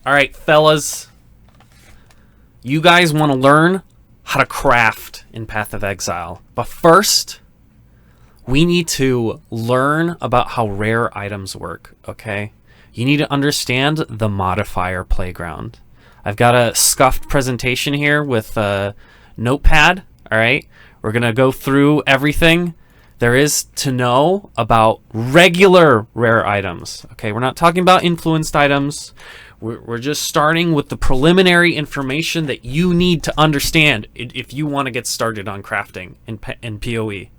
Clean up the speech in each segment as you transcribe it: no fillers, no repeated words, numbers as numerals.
All right, fellas. You guys want to learn how to craft in Path of Exile. But first, we need to learn about how rare items work, okay? You need to understand the Modifier playground. I've got a scuffed presentation here with a notepad, all right? We're going to go through everything there is to know about regular rare items, okay? We're not talking about influenced items. We're just starting with the preliminary information that you need to understand if you want to get started on crafting in PoE.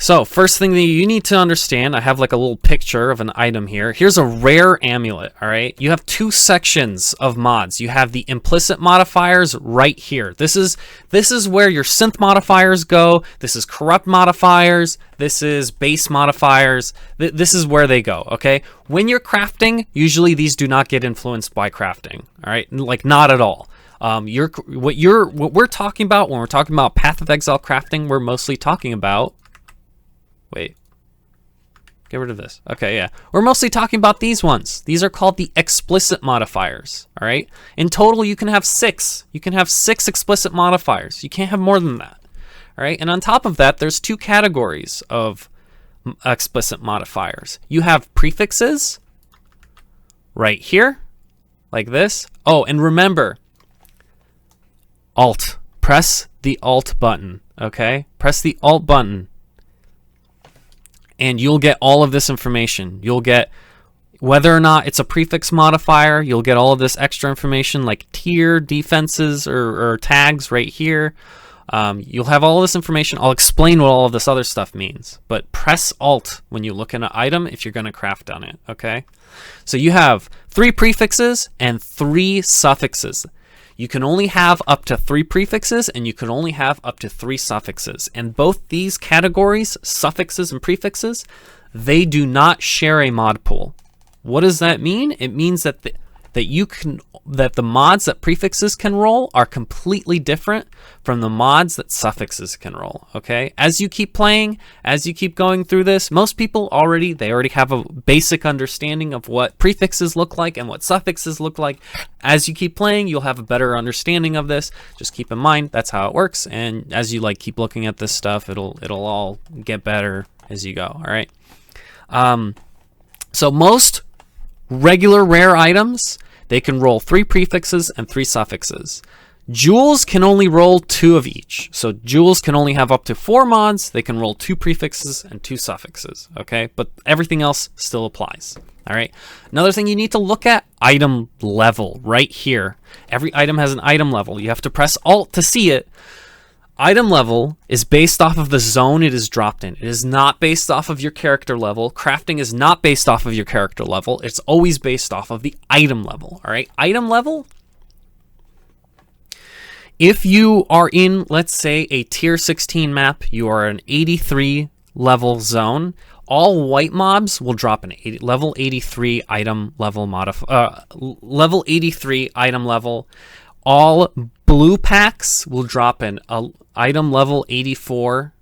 So first thing that you need to understand, I have like a little picture of an item here. Here's a rare amulet, all right? You have two sections of mods. You have the implicit modifiers right here. This is where your synth modifiers go. This is corrupt modifiers. This is base modifiers. This is where they go, okay? When you're crafting, usually these do not get influenced by crafting, all right? Like not at all. What we're talking about when we're talking about Path of Exile crafting, we're mostly talking about, wait, get rid of this. Okay, yeah. We're mostly talking about these ones. These are called the explicit modifiers, all right? In total, you can have 6. You can have 6 explicit modifiers. You can't have more than that, all right? And on top of that, there's 2 categories of explicit modifiers. You have prefixes right here, like this. Oh, and remember, Alt. Press the Alt button, okay? Press the Alt button, and you'll get all of this information. You'll get whether or not it's a prefix modifier. You'll get all of this extra information like tier, defenses, or tags right here. You'll have all of this information. I'll explain what all of this other stuff means. But press Alt when you look in an item if you're going to craft on it, okay? So you have 3 prefixes and 3 suffixes. You can only have up to 3 prefixes and you can only have up to 3 suffixes. And both these categories, suffixes and prefixes, they do not share a mod pool. What does that mean? It means that the mods that prefixes can roll are completely different from the mods that suffixes can roll, okay? As you keep playing, as you keep going through this, most people already have a basic understanding of what prefixes look like and what suffixes look like. As you keep playing, you'll have a better understanding of this. Just keep in mind that's how it works, and as you keep looking at this stuff, it'll all get better as you go, all right? So most regular rare items, they can roll 3 prefixes and 3 suffixes. Jewels can only roll 2 of each. So jewels can only have up to 4 mods. They can roll 2 prefixes and 2 suffixes, okay? But everything else still applies, all right? Another thing you need to look at, item level right here. Every item has an item level. You have to press Alt to see it. Item level is based off of the zone it is dropped in. It is not based off of your character level. Crafting is not based off of your character level. It's always based off of the item level, all right? Item level, if you are in, let's say, a tier 16 map, you are an 83 level zone, all white mobs will drop an level 83 item level level 83 item level. All blue packs will drop an item level 84,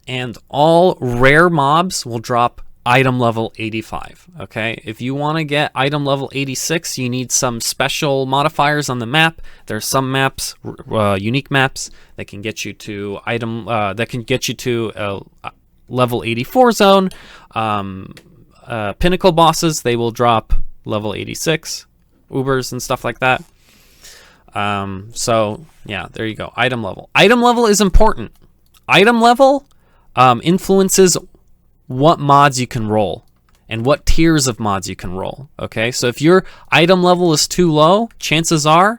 and all rare mobs will drop item level 85, okay? If you want to get item level 86, you need some special modifiers on the map. There are some maps, unique maps, that can get you to level 84 zone. Pinnacle bosses, they will drop level 86, Ubers and stuff like that. So yeah, there you go. Item level. Item level is important. Item level influences what mods you can roll and what tiers of mods you can roll. Okay, so if your item level is too low, chances are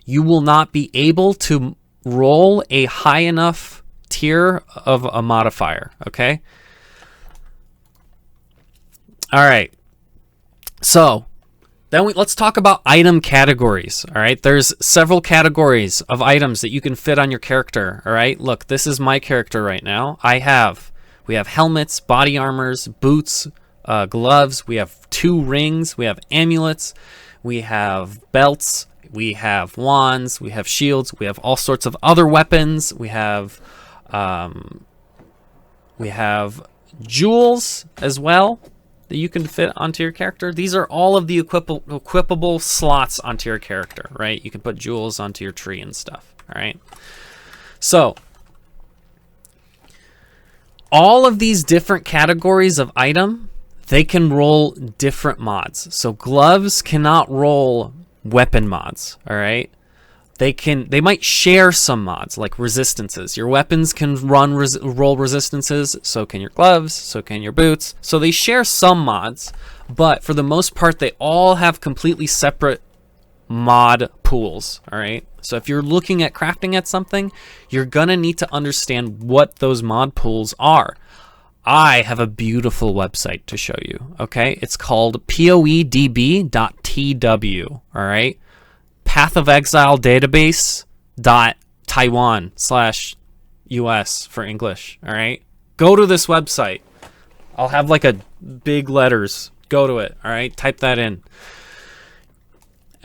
you will not be able to roll a high enough tier of a modifier. Okay. All right. So then let's talk about item categories, all right? There's several categories of items that you can fit on your character, all right? Look, this is my character right now. We have helmets, body armors, boots, gloves. We have 2 rings. We have amulets. We have belts. We have wands. We have shields. We have all sorts of other weapons. We have jewels as well. that you can fit onto your character. These are all of the equipable slots onto your character, right? You can put jewels onto your tree and stuff, all right? So all of these different categories of item, they can roll different mods. So gloves cannot roll weapon mods, all right? They might share some mods like resistances. Your weapons can roll resistances, so can your gloves, so can your boots. So they share some mods, but for the most part they all have completely separate mod pools, all right? So if you're looking at crafting at something, you're gonna need to understand what those mod pools are. I have a beautiful website to show you, okay? It's called poedb.tw, all right? Path of Exile database .taiwan/US for English, all right? Go to this website. I'll have like a big letters. Go to it, all right? Type that in.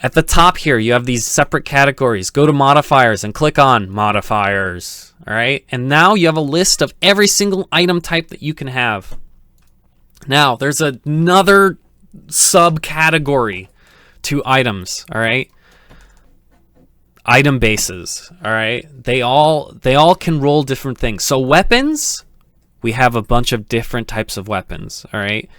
At the top here, you have these separate categories. Go to modifiers and click on modifiers, all right? And now you have a list of every single item type that you can have. Now, there's another subcategory to items, all right? Item bases, all right? They all can roll different things. So weapons, we have a bunch of different types of weapons, all right?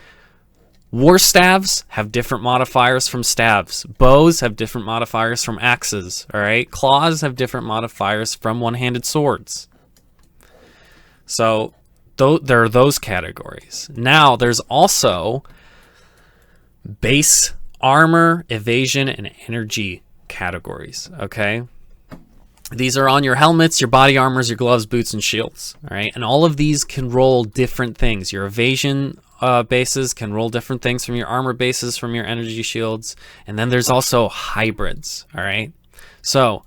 War staves have different modifiers from staves. Bows have different modifiers from axes, all right? Claws have different modifiers from one-handed swords. So there are those categories. Now there's also base armor, evasion, and energy categories, okay? These are on your helmets, your body armors, your gloves, boots, and shields, all right? And all of these can roll different things. Your evasion bases can roll different things from your armor bases, from your energy shields, and then there's also hybrids, all right? So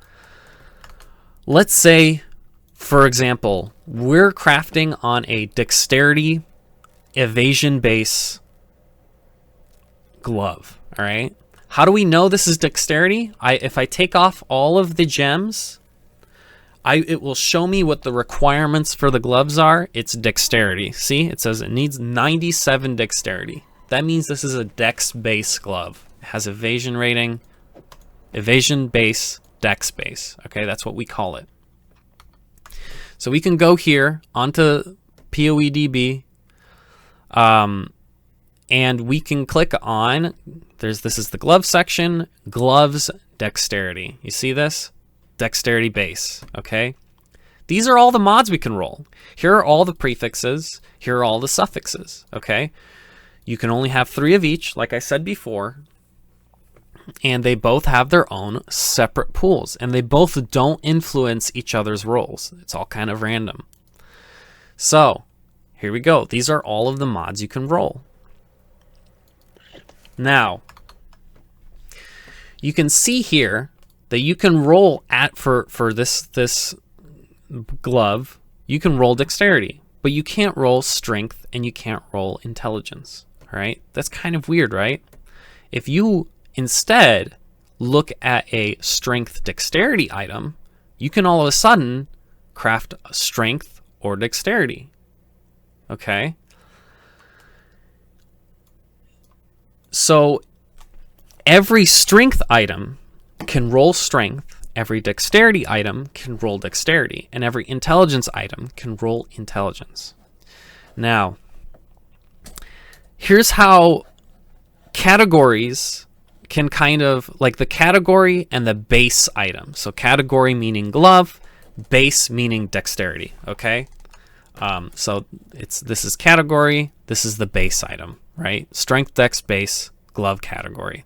let's say, for example, we're crafting on a dexterity evasion base glove, all right? How do we know this is dexterity? If I take off all of the gems, it will show me what the requirements for the gloves are. It's dexterity. See, it says it needs 97 dexterity. That means this is a dex base glove. It has evasion rating, evasion base, dex base. Okay, that's what we call it. So we can go here onto PoEDB, and we can click on, this is the glove section, gloves, dexterity. You see this? Dexterity base, okay? These are all the mods we can roll. Here are all the prefixes. Here are all the suffixes, okay? You can only have 3 of each, like I said before, and they both have their own separate pools, and they both don't influence each other's rolls. It's all kind of random. So, here we go. These are all of the mods you can roll. Now, you can see here that you can roll for this glove, you can roll dexterity, but you can't roll strength and you can't roll intelligence, all right? That's kind of weird, right? If you instead look at a strength dexterity item, you can all of a sudden craft a strength or dexterity, okay? So every strength item can roll strength, every dexterity item can roll dexterity, and every intelligence item can roll intelligence. Now, here's how categories can kind of, like the category and the base item. So category meaning glove, base meaning dexterity, okay? So this is category, this is the base item, right? Strength, dex, base, glove category.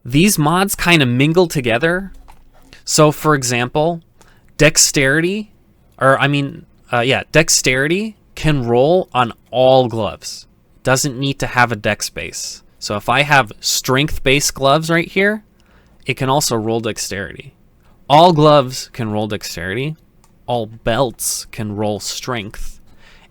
These mods kind of mingle together. So for example, dexterity can roll on all gloves. Doesn't need to have a dex base. So if I have strength based gloves right here, it can also roll dexterity. All gloves can roll dexterity. All belts can roll strength.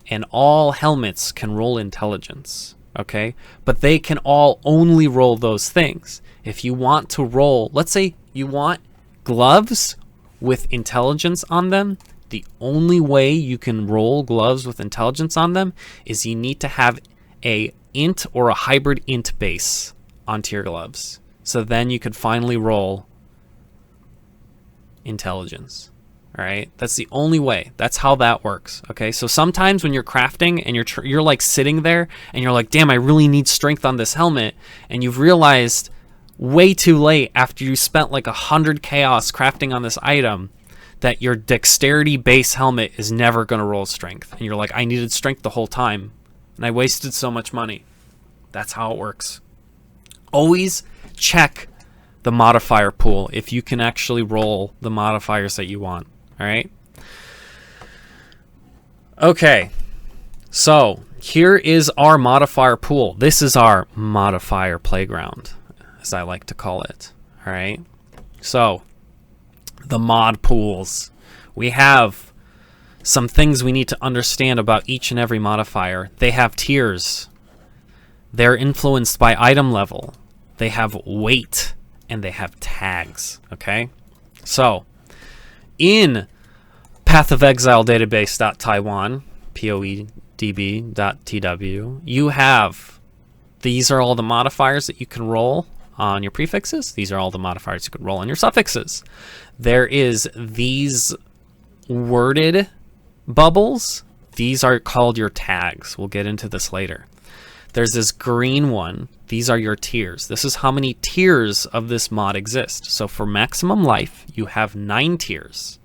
And all helmets can roll intelligence. Okay? But they can all only roll those things. If you want to roll, let's say you want gloves with intelligence on them, the only way you can roll gloves with intelligence on them is you need to have a int or a hybrid int base onto your gloves. So then you could finally roll intelligence. All right, that's the only way. That's how that works. Okay, so sometimes when you're crafting and you're like sitting there and you're like, damn, I really need strength on this helmet, and you've realized way too late after you spent like 100 chaos crafting on this item that your dexterity base helmet is never going to roll strength, and you're like, I needed strength the whole time and I wasted so much money. That's how it works. Always check the modifier pool if you can actually roll the modifiers that you want. All right. Okay. So here is our modifier pool. This is our modifier playground, as I like to call it. All right. So the mod pools. We have some things we need to understand about each and every modifier. They have tiers. They're influenced by item level. They have weight and they have tags. Okay. So in Path of Exile database.taiwan, PoEDB.tw, you have, these are all the modifiers that you can roll on your prefixes. These are all the modifiers you can roll on your suffixes. There is these worded bubbles. These are called your tags. We'll get into this later. There's this green one. These are your tiers. This is how many tiers of this mod exist. So for maximum life, you have 9 tiers,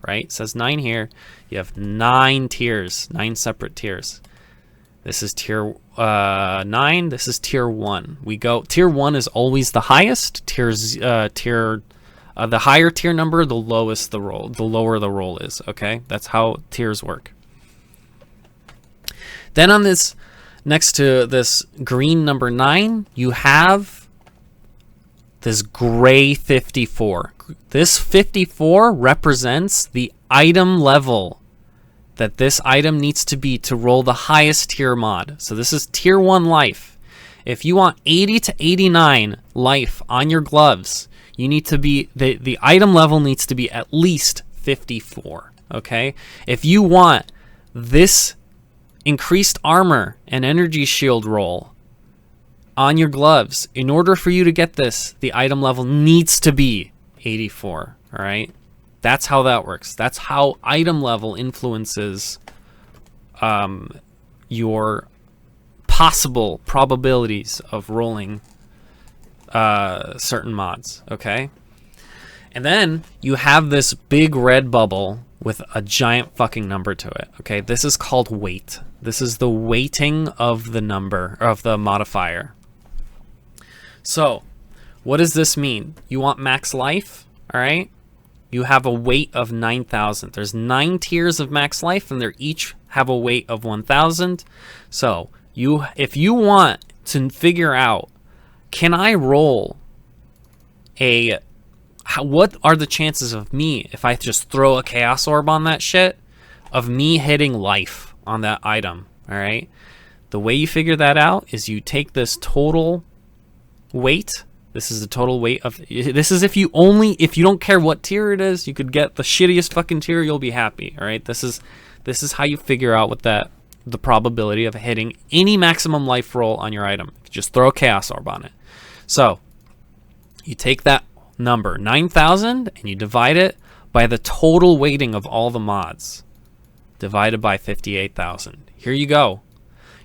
right? It says 9 here. You have 9 tiers, 9 separate tiers. This is tier 9. This is tier 1. We go, tier 1 is always the highest. The higher tier number, the lowest the roll, the lower the roll is, okay? That's how tiers work. Then on this, next to this green number 9, you have this gray 54. This 54 represents the item level that this item needs to be to roll the highest tier mod. So this is tier 1 life. If you want 80 to 89 life on your gloves, you need to be, the item level needs to be at least 54, okay? If you want this increased armor and energy shield roll on your gloves, in order for you to get this, the item level needs to be 84, all right? That's how that works. That's how item level influences your possible probabilities of rolling certain mods, okay? And then you have this big red bubble with a giant fucking number to it, okay? This is called weight. This is the weighting of the number, of the modifier. So what does this mean? You want max life, all right? You have a weight of 9,000. There's 9 tiers of max life, and they each have a weight of 1,000. So if you want to figure out, can I roll what are the chances of me, if I just throw a chaos orb on that shit, of me hitting life on that item, all right? The way you figure that out is you take this total weight. This is the total weight of, this is if you don't care what tier it is, you could get the shittiest fucking tier, you'll be happy, all right? This is how you figure out what the probability of hitting any maximum life roll on your item. Just throw a chaos orb on it. So you take that number 9,000 and you divide it by the total weighting of all the mods divided by 58,000. Here you go.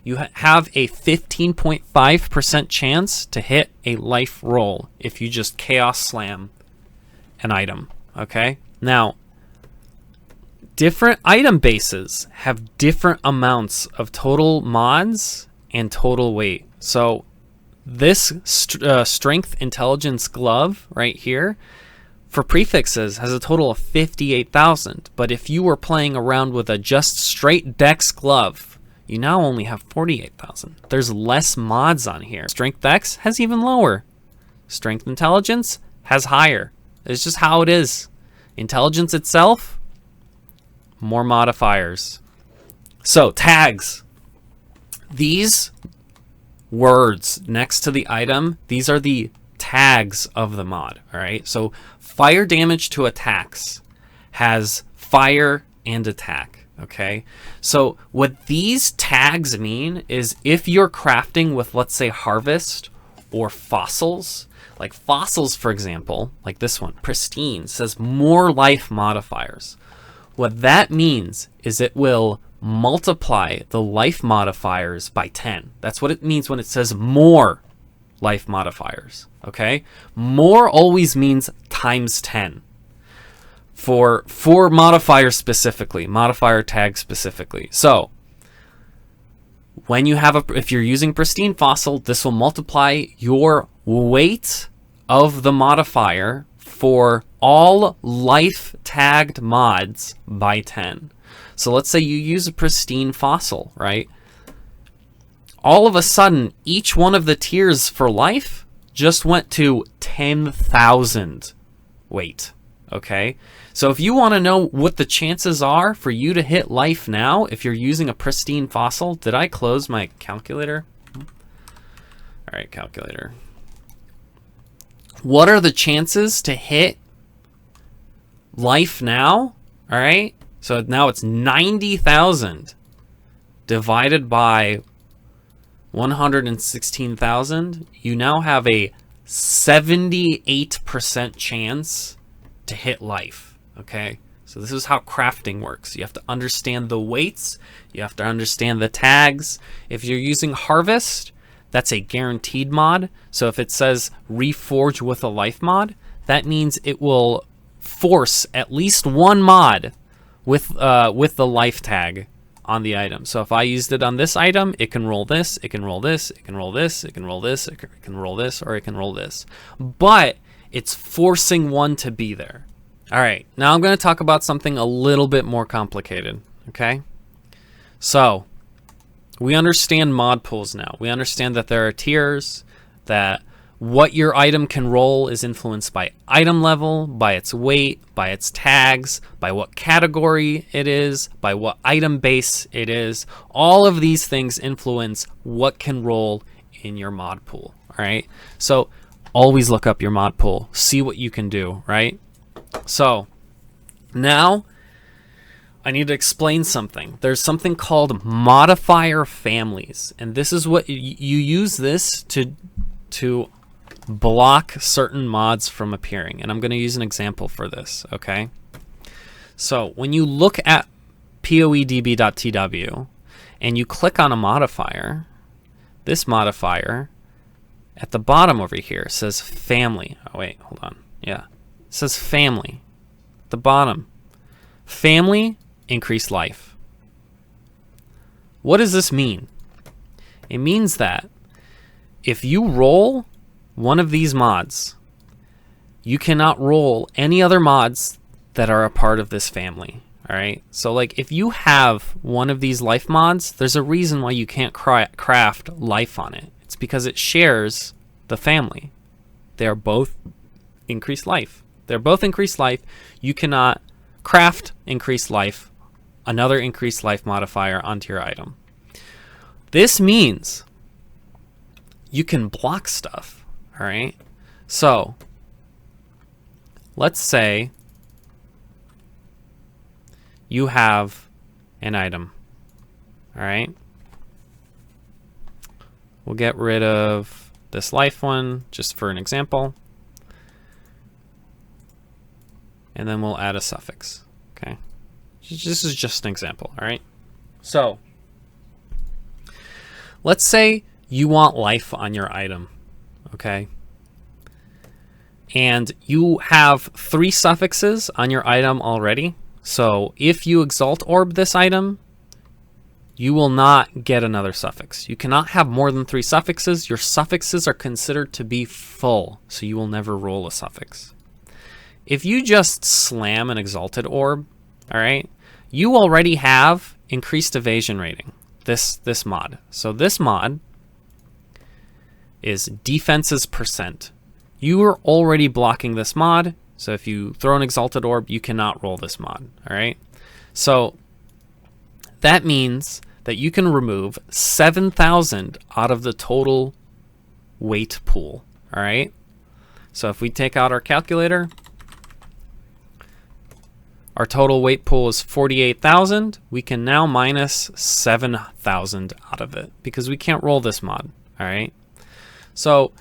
You have a 15.5% chance to hit a life roll if you just chaos slam an item, okay? Now, different item bases have different amounts of total mods and total weight. So this strength intelligence glove right here for prefixes has a total of 58,000. But if you were playing around with a just straight dex glove, you now only have 48,000. There's less mods on here. Strength dex has even lower. Strength intelligence has higher. It's just how it is. Intelligence itself, more modifiers. So tags. These words next to the item, these are the tags of the mod, all right? So fire damage to attacks has fire and attack, Okay, so what these tags mean is if you're crafting with, let's say, harvest or fossils, like fossils, for example, like this one, pristine, says more life modifiers. What that means is it will multiply the life modifiers by 10. That's what it means when it says more life modifiers. Okay, more always means times 10. For modifiers specifically, modifier tags specifically. So when you have if you're using pristine fossil, this will multiply your weight of the modifier for all life tagged mods by 10. So let's say you use a pristine fossil, right? All of a sudden, each one of the tiers for life just went to 10,000 weight. Okay, so if you want to know what the chances are for you to hit life now, if you're using a pristine fossil, did I close my calculator? All right, calculator. What are the chances to hit life now? All right, so now it's 90,000 divided by 116,000. You now have a 78% chance to hit life. Okay, so this is how crafting works. You have to understand the weights, you have to understand the tags. If you're using harvest, that's a guaranteed mod. So if it says reforge with a life mod, that means it will force at least one mod with the life tag on the item. So if I used it on this item, it can roll this, it can roll this, it can roll this, it can roll this, it can roll this, or it can roll this. But it's forcing one to be there. All right, now I'm going to talk about something a little bit more complicated, okay? So, we understand mod pools now. We understand that there are tiers, that what your item can roll is influenced by item level, by its weight, by its tags, by what category it is, by what item base it is. All of these things influence what can roll in your mod pool, all right? So, always look up your mod pool, see what you can do, right? So now I need to explain something. There's something called modifier families, and this is what you use this to block certain mods from appearing. And I'm going to use an example for this, okay? So when you look at poedb.tw and you click on a modifier, this modifier at the bottom over here says family. Oh wait, hold on. Yeah, it says family. At the bottom, family, increased life. What does this mean? It means that if you roll one of these mods, you cannot roll any other mods that are a part of this family. All right, so like if you have one of these life mods, there's a reason why you can't craft life on it. It's because it shares the family. They are both increased life. They're both increased life. You cannot craft increased life, another increased life modifier onto your item. This means you can block stuff, all right? So let's say you have an item, all right? We'll get rid of this life one just for an example. And then we'll add a suffix, okay? This is just an example, all right? So let's say you want life on your item, okay? And you have 3 suffixes on your item already. So if you exalt orb this item, you will not get another suffix. You cannot have more than 3 suffixes. Your suffixes are considered to be full, so you will never roll a suffix. If you just slam an exalted orb, all right, you already have increased evasion rating, this mod. So this mod is defenses %. You are already blocking this mod, so if you throw an exalted orb, you cannot roll this mod, all right? So that means that you can remove 7,000 out of the total weight pool, all right? So if we take out our calculator, Our total weight pool is 48,000. We can now minus 7,000 out of it because we can't roll this mod. All right. So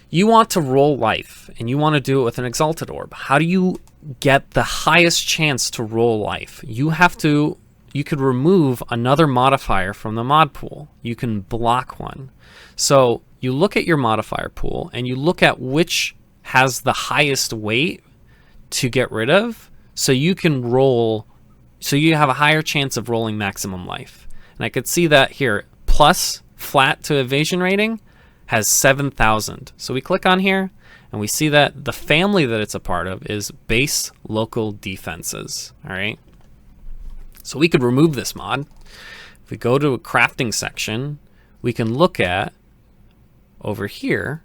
you want to roll life and you want to do it with an exalted orb. How do you get the highest chance to roll life? You could remove another modifier from the mod pool. You can block one. So you look at your modifier pool and you look at which has the highest weight to get rid of, so you can roll, so you have a higher chance of rolling maximum life. And I could see that here, plus flat to evasion rating has 7,000. So we click on here and we see that the family that it's a part of is base local defenses. All right. So we could remove this mod. If we go to a crafting section, we can look at over here.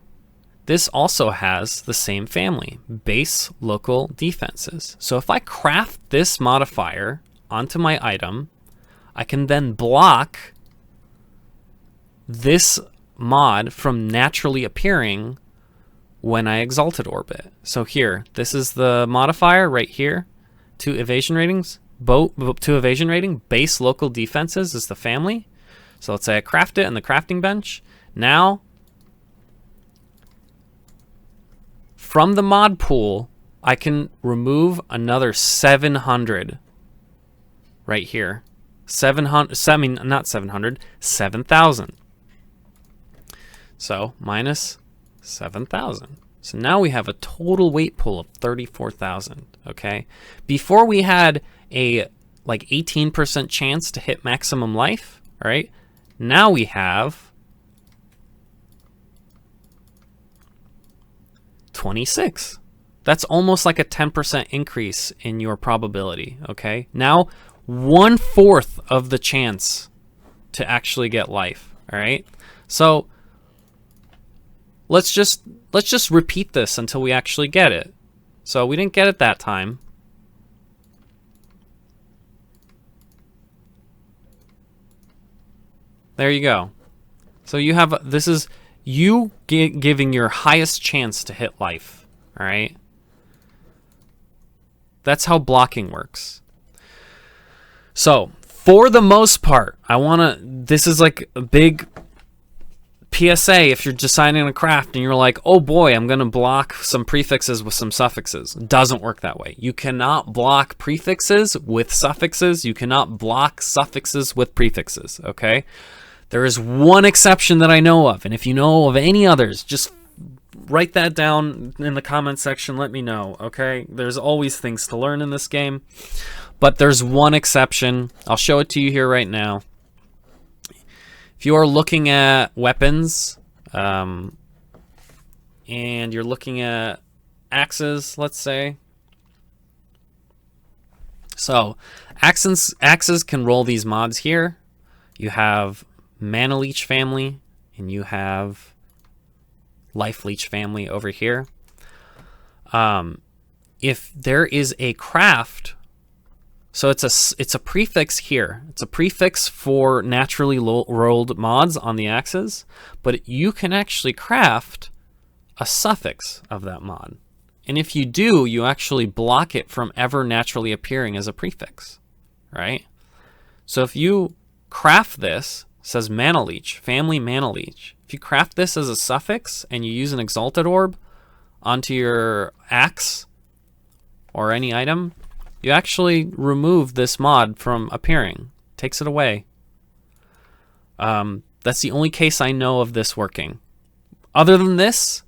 This also has the same family, base local defenses. So if I craft this modifier onto my item, I can then block this mod from naturally appearing when I exalted orb it. So here, this is the modifier right here, 2 evasion ratings, 2 evasion rating, base local defenses is the family. So let's say I craft it in the crafting bench. Now, from the mod pool, I can remove another 700 right here. 7,000. So minus 7,000. So now we have a total weight pool of 34,000, okay? Before we had a like 18% chance to hit maximum life, all right? Now we have 26. That's almost like a 10% increase in your probability, okay? Now, 1/4 of the chance to actually get life, all right? So let's just repeat this until we actually get it. So we didn't get it that time. There you go. So you have, this is you giving your highest chance to hit life, all right? That's how blocking works. So for the most part, this is like a big PSA if you're deciding a craft and you're like, oh boy, I'm going to block some prefixes with some suffixes. Doesn't work that way. You cannot block prefixes with suffixes. You cannot block suffixes with prefixes, okay? There is one exception that I know of, and if you know of any others, just write that down in the comment section. Let me know, okay? There's always things to learn in this game, but there's one exception. I'll show it to you here right now. If you are looking at weapons, and you're looking at axes, let's say. So axes can roll these mods here. You have Mana Leech family, and you have Life Leech family over here. If there is a craft, so it's a prefix here. It's a prefix for naturally rolled mods on the axes, but you can actually craft a suffix of that mod. And if you do, you actually block it from ever naturally appearing as a prefix, right? So if you craft this, says Mana Leech, family Mana Leech. If you craft this as a suffix and you use an exalted orb onto your axe or any item, you actually remove this mod from appearing. Takes it away. That's the only case I know of this working. Other than this,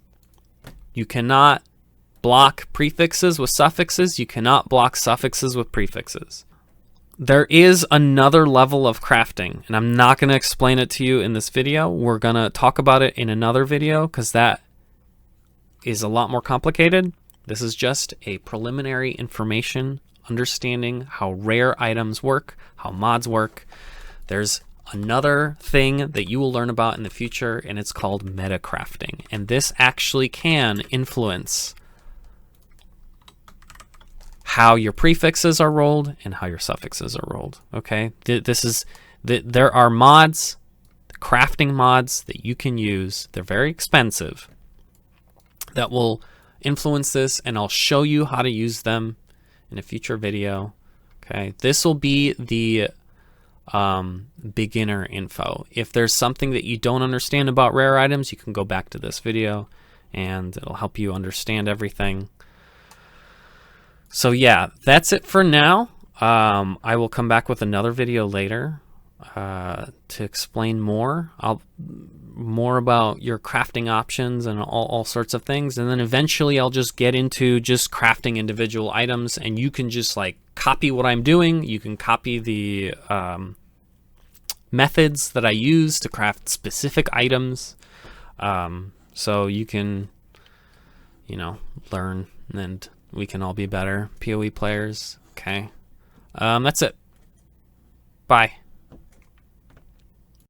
you cannot block prefixes with suffixes. You cannot block suffixes with prefixes. There is another level of crafting, and I'm not going to explain it to you in this video. We're going to talk about it in another video because that is a lot more complicated. This is just a preliminary information, understanding how rare items work, how mods work. There's another thing that you will learn about in the future, and it's called meta crafting. And this actually can influence how your prefixes are rolled and how your suffixes are rolled, okay? There are mods, crafting mods that you can use. They're very expensive that will influence this, and I'll show you how to use them in a future video. Okay, this will be the beginner info. If there's something that you don't understand about rare items, you can go back to this video and it'll help you understand everything. So yeah, that's it for now. I will come back with another video later to explain more. More about your crafting options and all sorts of things, and then eventually I'll just get into just crafting individual items, and you can just like copy what I'm doing. You can copy the methods that I use to craft specific items, so you can, you know, learn, and we can all be better PoE players. Okay, that's it. Bye.